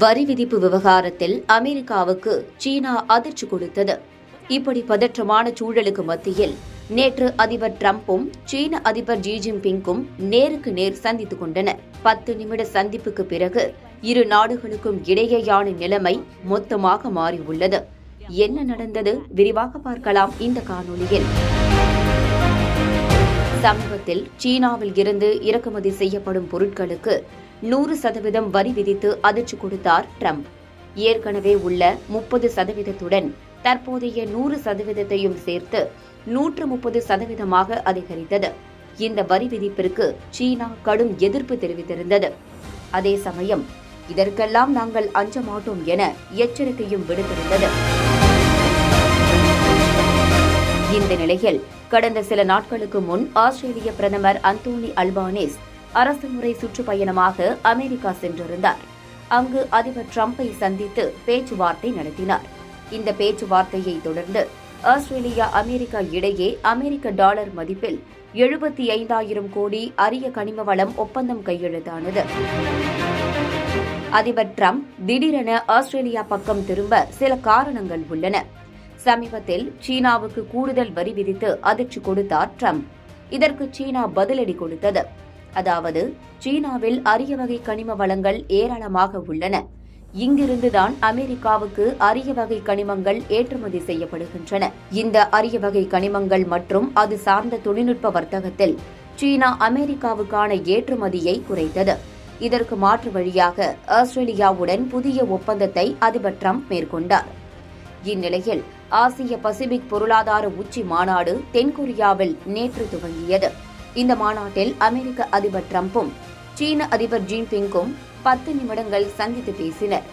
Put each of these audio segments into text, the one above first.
வரி விதிப்பு விவகாரத்தில் அமெரிக்காவுக்கு சீனா அதிர்ச்சி கொடுத்தது. இப்படி பதற்றமான சூழலுக்கு மத்தியில் நேற்று அதிபர் டிரம்பும் சீன அதிபர் ஜி ஜின்பிங்கும் நேருக்கு நேர் சந்தித்துக் கொண்டனர். 10 நிமிட சந்திப்புக்கு பிறகு இரு நாடுகளுக்கும் இடையேயான நிலைமை மொத்தமாக மாறியுள்ளது. என்ன நடந்தது? விரிவாக பார்க்கலாம் இந்த காணொளியில். சமீபத்தில் சீனாவில் இருந்து இறக்குமதி செய்யப்படும் பொருட்களுக்கு 100% வரி விதித்து அதிர்ச்சி கொடுத்தார் டிரம்ப். ஏற்கனவே உள்ள 30%துடன் தற்போதைய 100%த்தையும் சேர்த்து 130% அதிகரித்தது. இந்த வரி விதிப்பிற்கு சீனா கடும் எதிர்ப்பு தெரிவித்திருந்தது. அதே சமயம் இதற்கெல்லாம் நாங்கள் அஞ்ச மாட்டோம் என எச்சரிக்கையும் விடுத்திருந்தது. இந்த நிலையில் கடந்த சில நாட்களுக்கு முன் ஆஸ்திரேலிய பிரதமர் அந்தோனி அல்பானீஸ் அரசுமுறை சுற்றுப்பயணமாக அமெரிக்கா சென்றிருந்தார். அங்கு அதிபர் டிரம்பை சந்தித்து பேச்சுவார்த்தை நடத்தினார். இந்த பேச்சுவார்த்தையை தொடர்ந்து ஆஸ்திரேலியா அமெரிக்கா இடையே அமெரிக்க டாலர் மதிப்பில் 75,000 கோடி அரிய கனிம வளம் ஒப்பந்தம் கையெழுத்தானது. அதிபர் டிரம்ப் திடீரென ஆஸ்திரேலியா பக்கம் திரும்ப சில காரணங்கள் உள்ளன. சமீபத்தில் சீனாவுக்கு கூடுதல் வரி விதித்து அதிர்ச்சி கொடுத்தார் டிரம்ப். இதற்கு சீனா பதிலடி கொடுத்தது. அதாவது, சீனாவில் அரிய வகை கனிம வளங்கள் ஏராளமாக உள்ளன. இங்கிருந்துதான் அமெரிக்காவுக்கு அரிய வகை கனிமங்கள் ஏற்றுமதி செய்யப்படுகின்றன. இந்த அரிய வகை கனிமங்கள் மற்றும் அது சார்ந்த தொழில்நுட்ப வர்த்தகத்தில் சீனா அமெரிக்காவுக்கான ஏற்றுமதியை குறைத்தது. இதற்கு மாற்று வழியாக ஆஸ்திரேலியாவுடன் புதிய ஒப்பந்தத்தை அதிபர் டிரம்ப் மேற்கொண்டார். இந்நிலையில் ஆசிய பசிபிக் பொருளாதார உச்சி மாநாடு தென்கொரியாவில் நேற்று துவங்கியது. இந்த மாநாட்டில் அமெரிக்க அதிபர் டிரம்பும் சீன அதிபர் ஜின்பிங்கும் 10 நிமிடங்கள் சந்தித்து பேசினர்.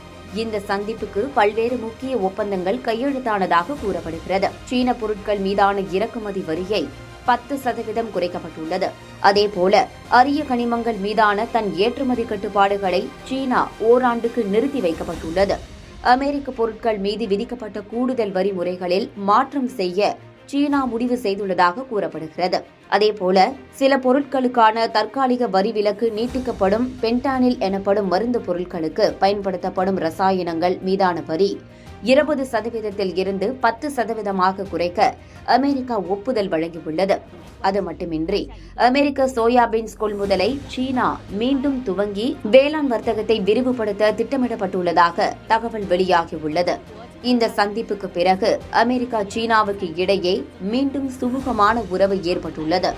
இந்த சந்திப்புக்கு பல்வேறு முக்கிய ஒப்பந்தங்கள் கையெழுத்தானதாக கூறப்படுகிறது. சீன பொருட்கள் மீதான இறக்குமதி வரியை 10% குறைக்கப்பட்டுள்ளது. அதேபோல அரிய கனிமங்கள் மீதான தன் ஏற்றுமதி கட்டுப்பாடுகளை சீனா ஓராண்டுக்கு நிறுத்தி வைக்கப்பட்டுள்ளது. அமெரிக்க பொருட்கள் மீது விதிக்கப்பட்ட கூடுதல் வரி முறைகளில் மாற்றம் செய்ய சீனா முடிவு செய்துள்ளதாக கூறப்படுகிறது. அதேபோல சில பொருட்களுக்கான தற்காலிக வரி விலக்கு நீட்டிக்கப்படும். பென்டானில் எனப்படும் மருந்து பொருட்களுக்கு பயன்படுத்தப்படும் ரசாயனங்கள் மீதான வரி 20%ல் இருந்து 10% குறைக்க அமெரிக்கா ஒப்புதல் வழங்கியுள்ளது. அது மட்டுமின்றி அமெரிக்க சோயாபீன்ஸ் கொள்முதலை சீனா மீண்டும் துவங்கி வேளாண் வர்த்தகத்தை விரிவுபடுத்த திட்டமிடப்பட்டுள்ளதாக தகவல் வெளியாகியுள்ளது. இந்த சந்திப்புக்கு பிறகு அமெரிக்கா சீனாவுக்கு இடையே மீண்டும் சுமூகமான உறவு ஏற்பட்டுள்ளது.